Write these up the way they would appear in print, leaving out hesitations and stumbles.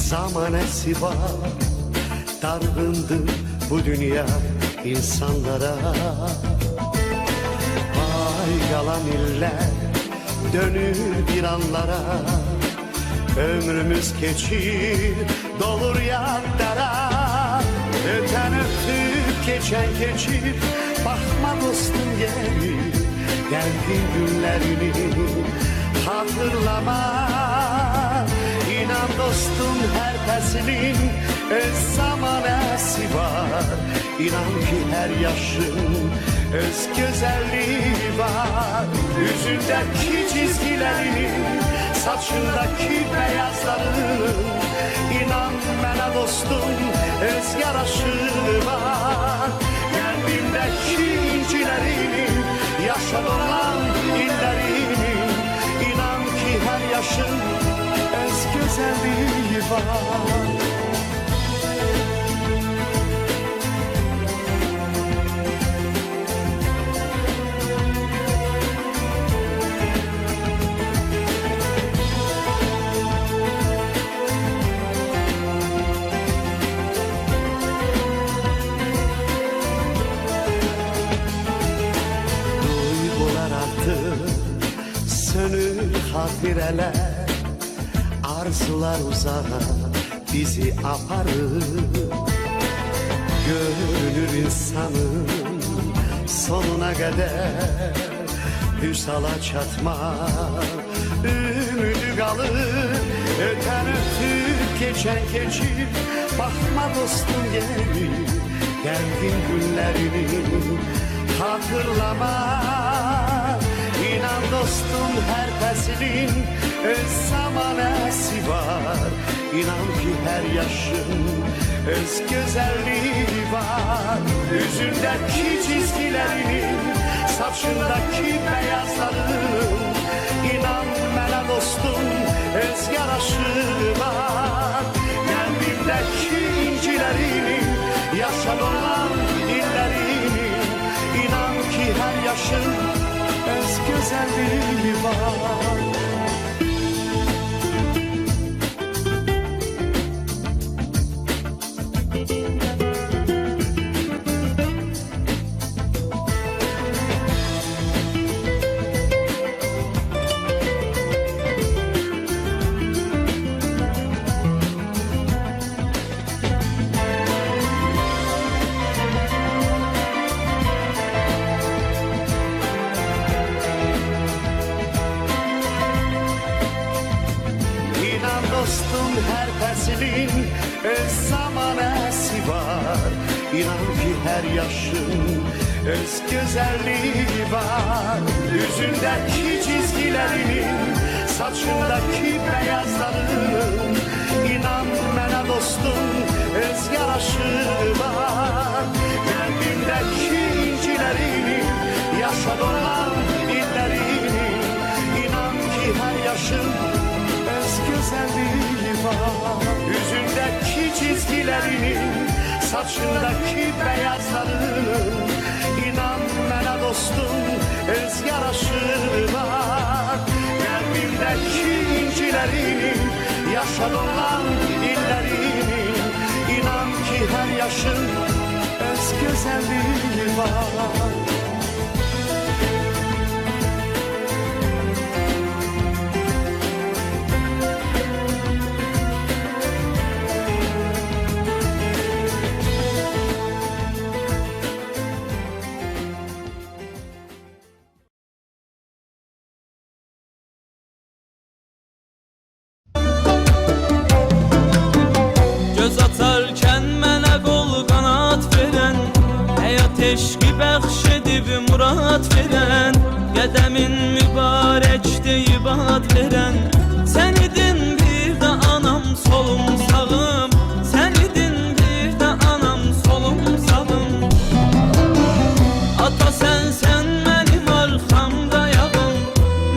zamanesi var. Dargındır bu dünya insanlara. Vay yalan iller dönür bir anlara. Ömrümüz geçir dolur yanlara. Öten öptük geçen geçir. Bakma dostum geri, geldiğin günlerini hatırlama. İnan dostum herkesinin öz zamanesi var. İnan ki her yaşın öz güzelliği var. Yüzündeki çizgilerinin, saçındaki beyazların, İnan bana dostum öz yaraşığı var. Kalbimdeki incilerinin, yaşa dolan illerinin, İnan ki her yaşın öz güzelliği var. Sönür hatireler, arzular uzağa bizi aparır. Görünür insanın sonuna kadar hüsala çatma ümidi kalır. Öten öptük geçen geçir, bakma dostum geri, geldiğin günlerini hatırlama. İnan dostum herkesinin öz zamanesi var. İnan ki her yaşın öz güzelliği var. Yüzündeki çizgilerinin, saçındaki beyazların, İnan bana dostum öz yaraşığı var. Kalbimdeki incilerinin, yaşa dolan illerinin, İnan ki her yaşın öz güzelliği var. Dostum herkesinin öz zamanesi var. İnan ki her yaşın öz güzelliği var. Yüzündeki çizgilerinin, saçındaki beyazların, İnan bana dostum öz yaraşığı var. Kalbimdeki incilerinin, yaşa dolan illerinin, İnan ki her yaşın güzelliği var. Yüzündeki çizgilerinin, saçındaki beyazların, İnan bana dostum öz yaraşığı var. Kalbimdeki incilerinin, yaşa dolan illerinin, İnan ki her yaşın öz güzelliği var. Eşqi bəxş edib murad verən, qədəmin mübarəkdir ibad verən. Sən idin bir də anam solum sağım, sən idin bir də anam solum sağım. Ata sənsən mənim arxamda yağım,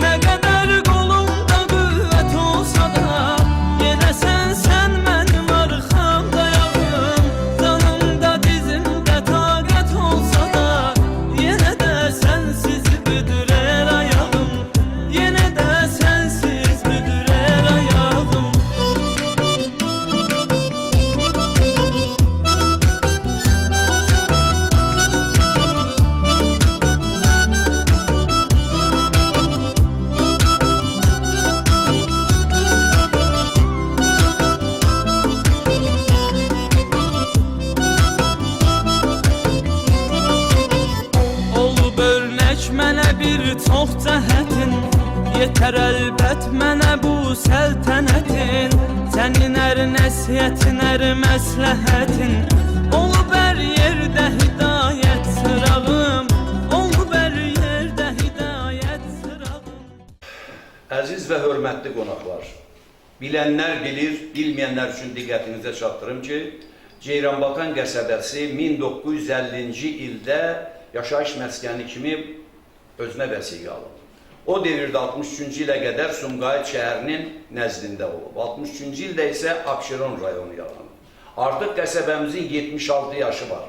nə qədər qolumda qüvvət olsa da, yenə sənsən mənim arxamda yağım. Canımda dizimdə taqət olsa da, yenə də sənsiz büdürər ayağım, yenə də sənsiz büdürər ayağım. çox cəhətin, yetər əlbət mənə bu səltənətin. Sənin ər nəsiyyətin, ər məsləhətin, olub hər yerdə hidayət çırağım, olub hər yerdə hidayət çırağım. Əziz və hörmətli qonaqlar, bilənlər bilir, bilməyənlər üçün diqqətinizə çatdırım ki, Ceyranbatan qəsəbəsi 1950-ci ildə yaşayış məskəni kimi özünə vəsiqə alıb. O devirdə 63-cü ilə qədər Sumqayıt şəhərinin nəzdində olub. 63-cü ildə isə Abşeron rayonu yaranıb. Artıq qəsəbəmizin 76 yaşı var.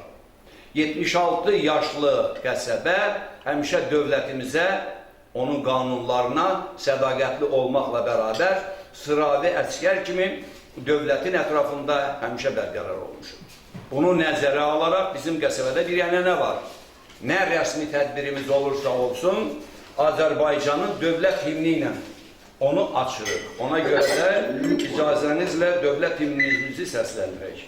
76 yaşlı qəsəbə həmişə dövlətimizə, onun qanunlarına sədaqətli olmaqla bərabər sıravi əsgər kimi dövlətin ətrafında həmişə bərqərar olmuşdur. Bunu nəzərə alaraq bizim qəsəbədə bir ənənə var. Nə rəsmi tədbirimiz olursa olsun, Azərbaycanın dövlət himni ilə onu açırıq. Ona görə də icazənizlə dövlət himnimizi səsləndirək.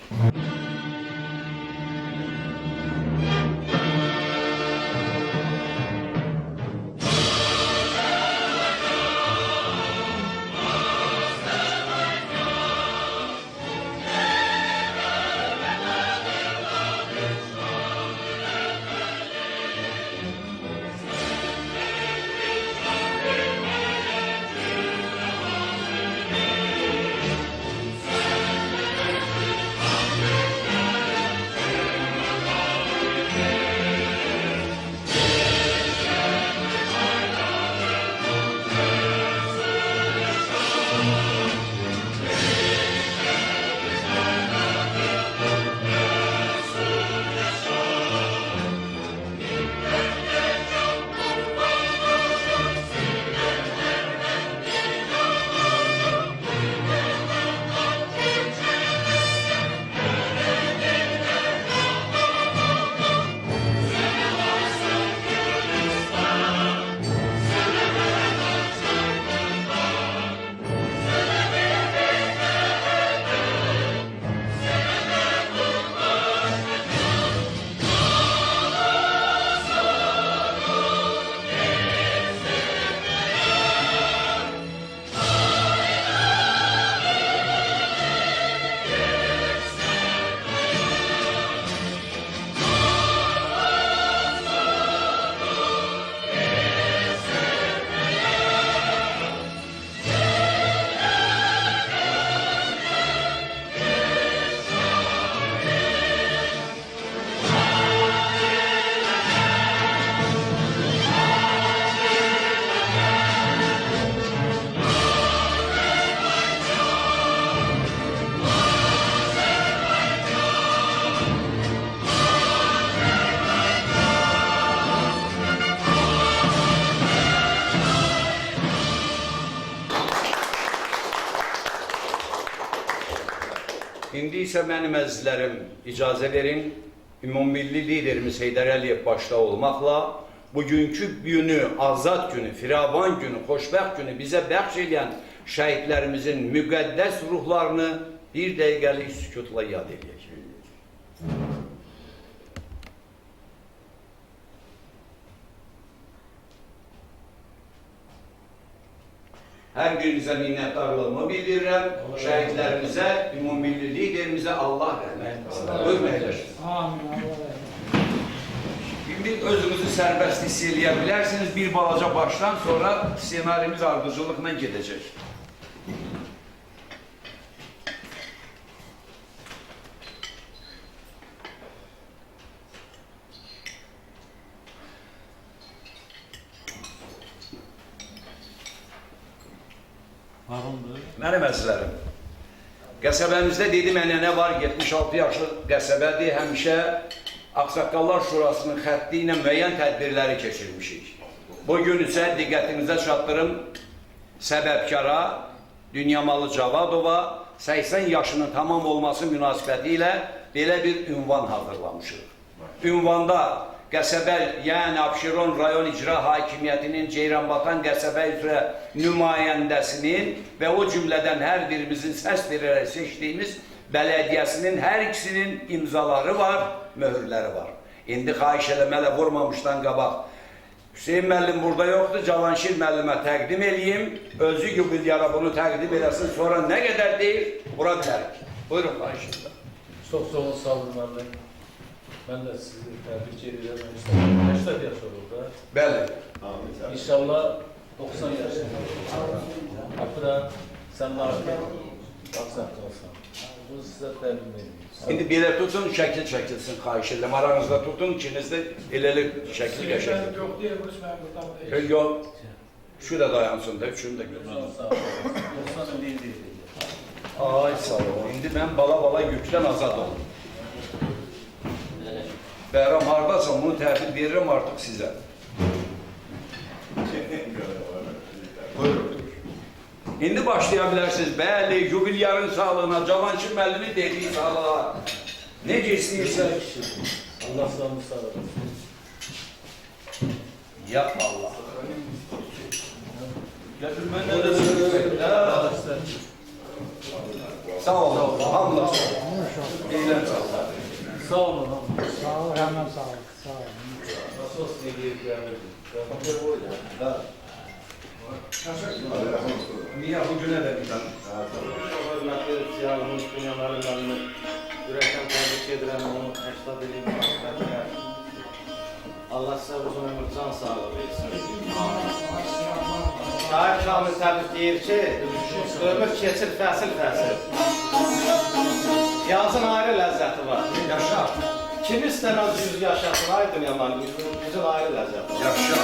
İndi isə mənim əzizlərim, icazə verin, ümummilli liderimiz Heydər Əliyev başda olmaqla bugünkü günü, azad günü, firavan günü, xoşbəxt günü bizə bəxş edən şəhidlərimizin müqəddəs ruhlarını bir dəqiqəlik sükutla yad edək. Hər birinizə minnətdarlığımı bildirirəm, şəhidlərimizə, ümummilli liderimizə Allah rəhmət etsin. Buyurun əyləşin. İndi özünüzü sərbəst hiss eləyə bilərsiniz, bir balaca başdan sonra ssenarimiz ardıcılıqla gedəcək. Mənim əzizlərim, qəsəbəmizdə dedim ənənə var, 76 yaşlı qəsəbədir, həmişə Ağsaqqallar Şurasının xətti ilə müəyyən tədbirləri keçirmişik. Bugün isə diqqətinizə çatdırım, səbəbkara Dünyamalı Cavadova 80 yaşının tamam olması münasibəti ilə belə bir ünvan hazırlamışıq. Ünvanda qəsəbə, yəni Abşeron rayon icra hakimiyyətinin Ceyranbatan qəsəbə üzrə nümayəndəsinin və o cümlədən hər birimizin səs verərək seçdiyimiz bələdiyyəsinin hər ikisinin imzaları var, möhürləri var. İndi xahiş eləmələ vurmamışdan qabaq Hüseyin müəllim burada yoxdur, Cavanşir müəllimə təqdim eləyim. Özü yubilyara bunu təqdim eləsin, sonra nə qədər deyir, bura bilərik. Buyurun, xahişimdə. Çok sağ olun, sağ olun Mehmet. Ben de sizi tebrik ediyorum. İnşallah 80 yaş olur da. Bəli. İnşallah 90 yaşında. Akıra sen artık baksan olsan. Bunu size temin ediyorum. İndi belə tutun, şəkil çəkilsin, xahiş edirəm. Aranızda tutun, ikiniz də eləlik şəkli qəşəng. Yok diye konuşmaya buradan. Yox, şu da dayansın da, üçünü də görsün. Sağ olun. 90 değil değil. Ay sağ ol. İndi mən bala yükdən azad olum. Bəhram hardasan, bunu təhvil verirəm artıq sizə. Buyurun. İndi başlaya bilərsiniz. Bəli, yubilyarın sağlığına, Cavanşir müəllimin dediyi sağlığa. Necə istəyirsən? Allah sağlığı sağ olun. Ya Allah. Götürmən də söyləyəcək. Sağ olun. Hamla. Eylən sağ olun. Sağ olun. Sağ ol, hemen sağ ol. Sağ ol. Nasıl olsun diye gelmedim. Niyə bu günə də bir tane? Çok hürmetli siyahımız dünyaların önünü yürekten tebrik ederim onu 80 ilin Allah size uzun ömür can sağlığı versin. Şair Kamil Təbrik deyir ki, ömür keçir fəsil. Yazın ayrı ləzzəti var. Yaşa. Kim istəməz 100 yaşasın, ay dünyaman, yüzün ayrı ləzzəti var. Yaşa.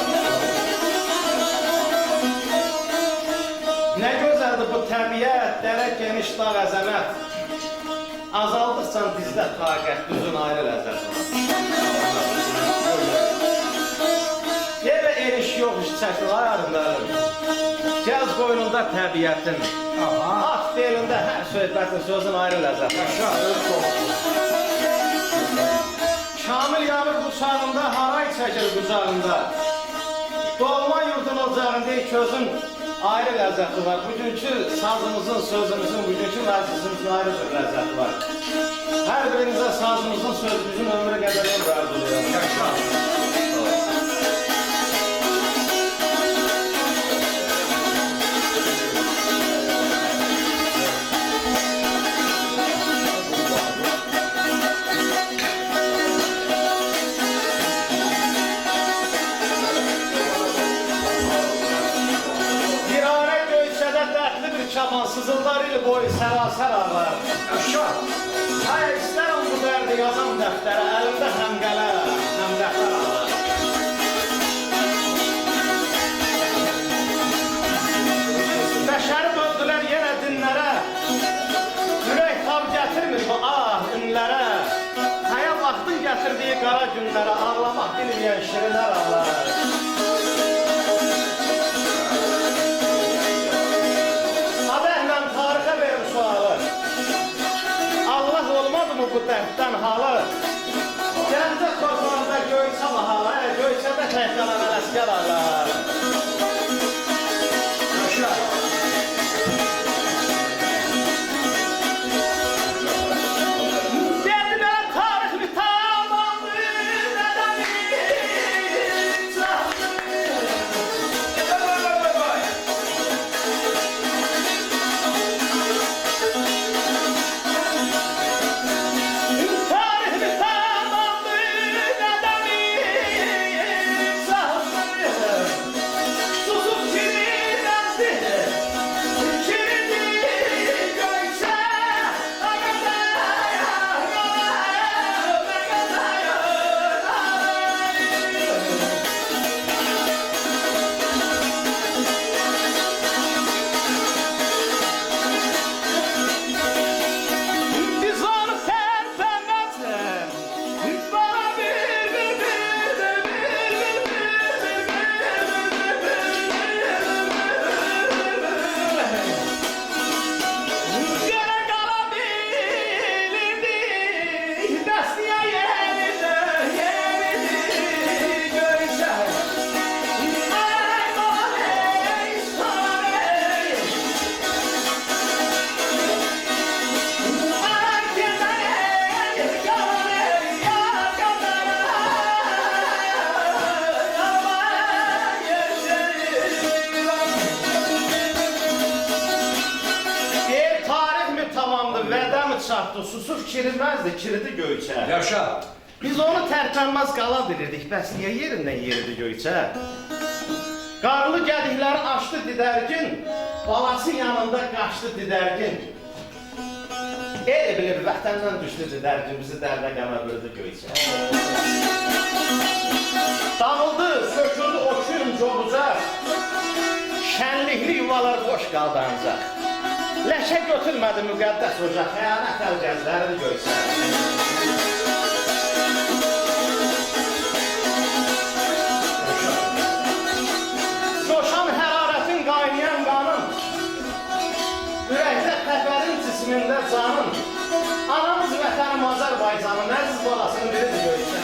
Nə gözəldir bu təbiət, dərə geniş dağ əzəmət. Azaldıqca dizdə taqət, düzün ayrı ləzzəti var. Yerə eriş yox iş çəkil, ay arındarım. Gəz qoynunda təbiətin, at belində hər söhbətin, sözün ayrı ləzzəti var. Kamil yağmur qucağında, haray çəkir qucağında. Doğma yurdun ocağında közün ayrı ləzzəti var. Bugünkü sazımızın, sözümüzün, bugünkü məclisimizin ayrı bir ləzzəti var. Hər birinizə sazımızın, sözümüzün ömrü qədər ömrü arzulayıram. Yaşa. Şaban sızıldar il boyu sərasər ağlar. Yaşa. Hayır, istərəm bu dərdi yazam dəftərə, əlimdə həm qələm, həm dəftər ağlar. Bəşəri böldülər yenə dinlərə, ürək tab gətirmir bu ünlərə. Həyə vaxtın gətirdiyi qara günlərə, ağlamaq bilməyən şirinlər ağlar. Bu dərddən halı Gəncə torpağında göyçə mahalı Göyçədə təhqalan ələskər ağlar Yaşa Gəldi mənə tarix bir tamamlı Nədəni Çatdı susuz kirilməzdi, kiridi Göyçə. Yaşa. Biz onu tərpənməz qala bilirdik, bəs niyə yerindən yeridi Göyçə? Qarlı qədikləri açdı didərgin, balası yanında qaçdı didərgin. El bilir vətəndən düşdü didərgin, bizi dərdə qəmə böldü Göyçə. Dağıldı, söküldü o gün cobucaq, şənlikli yuvalar boş qaldı ancaq. Ləşə götürmədi müqəddəs ocaq, xəyanət əlgəzlərini Göyçə. Coşan hərarətin qaynayan qanın, ürəkdə təfərin cismində canın, anamız vətənim Azərbaycanın, əziz balasının biridir Göyçə.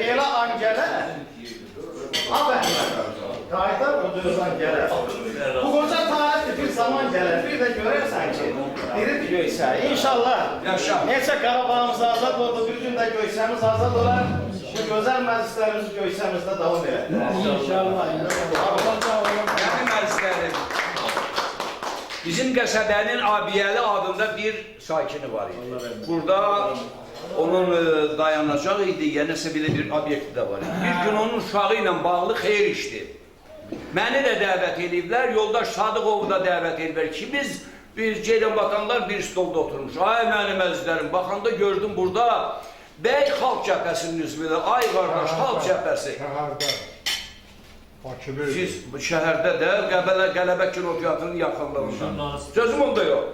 Elə an gələr, qayıdar o dözən gələr. Bu qoca tarixdir, bir zaman gələr, bir də görərsən ki, diridir Göyçə. İnşallah, neçə Qarabağımız azad oldu, bir gün də Göyçəmiz azad olar, bu gözəl məclislərimiz Göyçəmizdə davam edər. İnşallah. Mənim məzislərim. Bizim qəsəbənin Abiyəli adında bir sakini var idi. Burada onun dayanacağı idi, yenəsə belə bir obyekti də var idi. Bir gün onun uşağı ilə bağlı xeyir işdi. Məni də dəvət ediblər, yoldaş Sadıqovu da dəvət ediblər ki, biz Ceyranbatanlar bir stolda oturmuş. Ay mənim əzizlərim, baxanda gördüm burada Bəy Xalq Cəbhəsinin üzvüdür. Ay qardaş, Xalq Cəbhəsi. Siz şəhərdə də Qələbə kinoteatrının yaxınlığında. Sözüm onda yox.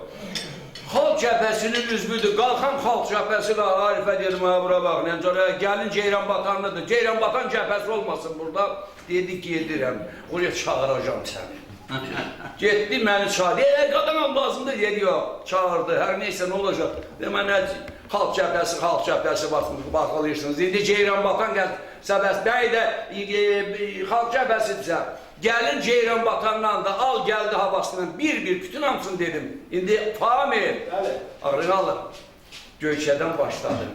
Xalq Cəbhəsinin üzvüdür. Qalxan Xalq Cəbhəsi də Arifə dedim, bura bax, Nəcərə, gəlin Ceyranbatanlıdır. Ceyranbatan cəbhəsi olmasın burada. Dedi ki, yedirəm, oraya çağıracam səni. Getdi, məni çağırdı. Qadınam lazımdır, dedi, yox, çağırdı. Hər neysə, nə olacaq? Demə, Xalq Cəbhəsi baxılıyorsunuz. İndi Ceyranbatan səbəs, bəy də Xalq Cəbhəsidirsə, gəlin Ceyranbatandan da al gəldi havasından bir bütün hamısını dedim. İndi Famil, ağrını alın, Göyçədən başladı.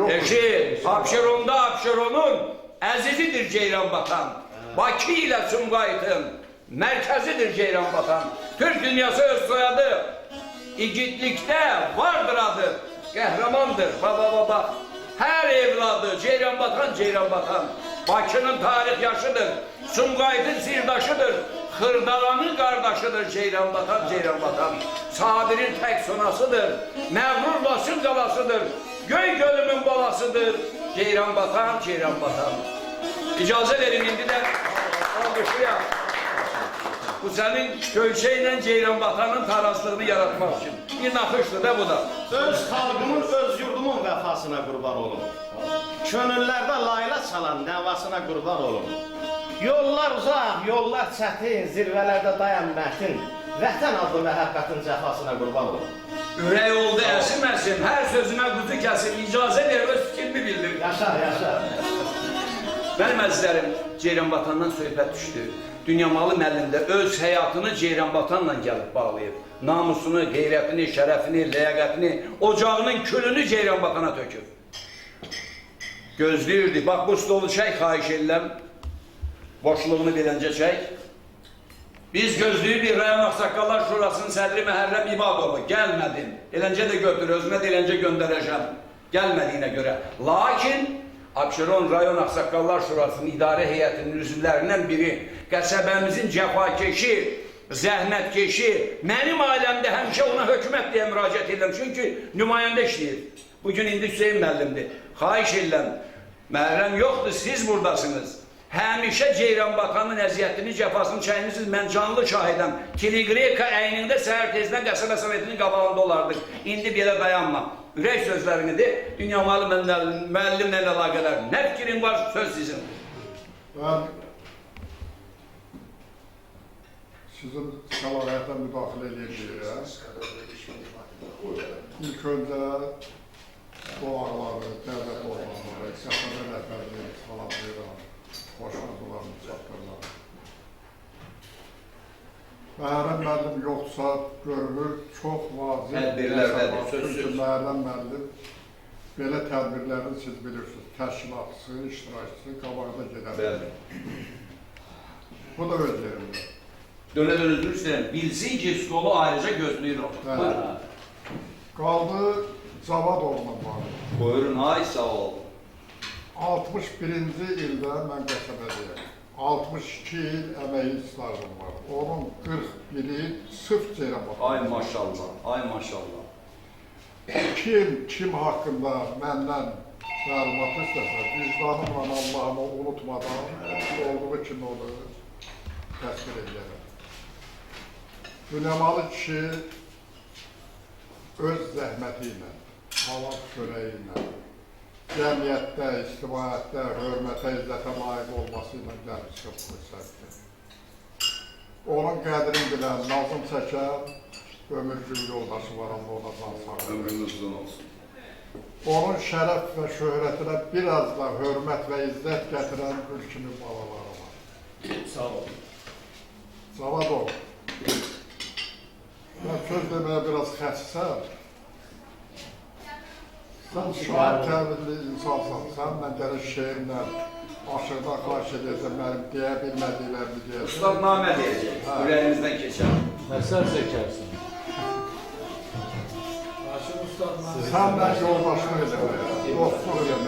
Eşi, Abşeronun əzizidir Ceyranbatan. Bakı ilə Sumqayıtın mərkəzidir Ceyranbatan. Türk dünyası öz soyadı, igidlikdə vardır adı, qəhrəmandır, baba. Hər evladı Ceyranbatan. Bakının tarix yaşıdır, Sumqayıtın sirdaşıdır, Xırdalanın qardaşıdır Ceyranbatan. Sabirin tək sonasıdır, məğrur Laçın qalasıdır, Göy gölümün balasıdır Ceyranbatan. İcazə verin, indi də alqışlayaq. Bu sənin Göyçə ilə Ceyranbatanın tarazlığını yaratmaq üçün. Bir naxışdır da bu da. Öz xalqımın, öz yurdumun vəfasına qurban olun. Könüllərdə layla çalan nəvasına qurban olun. Yollar uzaq, yollar çətin, zirvələrdə dayan mətin. Vətən adlı məhəbbətin cəfasına qurban olun. Ürək oldu əsim, hər sözümə qutu kəsim, icazə ver, öz fikrimi bildir. Yaşa. Mənim əzizlərim, Ceyranbatandan söhbət düşdü. Dünyamalı müəllim də öz həyatını Ceyranbatanla gəlib bağlayıb. Namusunu, qeyrətini, şərəfini, ləyaqətini, ocağının külünü Ceyranbatana töküb. Gözləyirdi. Bax, bu stolu çək, xahiş edirəm. Boşluğunu biləncə çək. Biz gözləyirdik Rayon Ağsaqqallar Şurasının sədri Məhərrəm İbadovu. Gəlmədin. Eləncə də götür, özünə də eləncə göndərəcəm. Gəlmədiyinə görə. Lakin Abşeron Rayon Ağsaqqallar Şurasının idarə heyətinin üzvlərindən biri, qəsəbəmizin cəfakeşi, zəhmətkeşi, mənim ailəmdə həmişə ona hökumət deyə müraciət edirəm. Çünki nümayəndə işləyir. Bugün indi Hüseyin müəllimdir. Xahiş edirəm, Məhərrəm yoxdur, siz buradasınız. Həmişə Ceyranbatanın əziyyətini, cəfasını çəkmisiniz, mən canlı şahidəm. Telegreka əynində səhər tezdən qəsəbə sovetinin qabağında olardıq. İndi belə dayanma. Ürək sözlərini de, Dünyamalı müəllimlə əlaqədar. Nə fikrin var, söz sizin. Ben sizin səlahiyyətə müdaxilə edəcəyəm. İlk öncə doğarları, dəvət ormanları, səfədə rəhbərliyi salamlayıram. Hoşlandılarını çatdırlar. Məhərrəm müəllim yoxsa görülür, çox vazir. Tədbirlərdədir, sözsüz. Çünki Məhərrəm müəllim belə tədbirlərini siz bilirsiniz, təşkilatçısı, iştirakçısı qabağda gedər. Bu da öz yerində. Dönə-dönüzünü istəyirəm, bilsin ki, stolu ayrıca gözləyir o. Qaldı Cavad oğlum var. Buyurun, ay sağ ol. 61-ci ildə mən qəsəbədəyəm. 62 il əməyi islarım var. Onun 41-i sırf Ceyranbatan. Ay maşallah, ay maşallah. Kim haqqında məndən məlumat istəsə, vicdanımla Allahımı unutmadan, olduğu kimi onu təsvir edərəm. Dünyamalı kişi öz zəhməti ilə, halal çörəyi ilə, cəmiyyətdə, istimaiyyətdə, hörmətə, izzətə layiq olması ilə gəlib çıxıb xüsusiyyətdir. Onun qədrini bilən, nazım çəkən, ömür gün yoldaşı var, amma ona can sağlayır. Ömrünüz uzun olsun. Onun şərəf və şöhrətinə biraz da hörmət və izzət gətirən ülkünün balaları var. Sağ olun. Zavadov, mən söz deməyə biraz xəssəm. Sən şahid təvilli insansan, sən mən gələk şeirlə, aşırda xahiş edəcəm, mənim deyə bilmədiklərimi deyəcəm. Ustad namə deyəcək, ürəyinizdən keçər. Məsəl çəkərsin. Aşın ustadla. Sən mən yoldaşlıq edəmək, dostluq edəmək.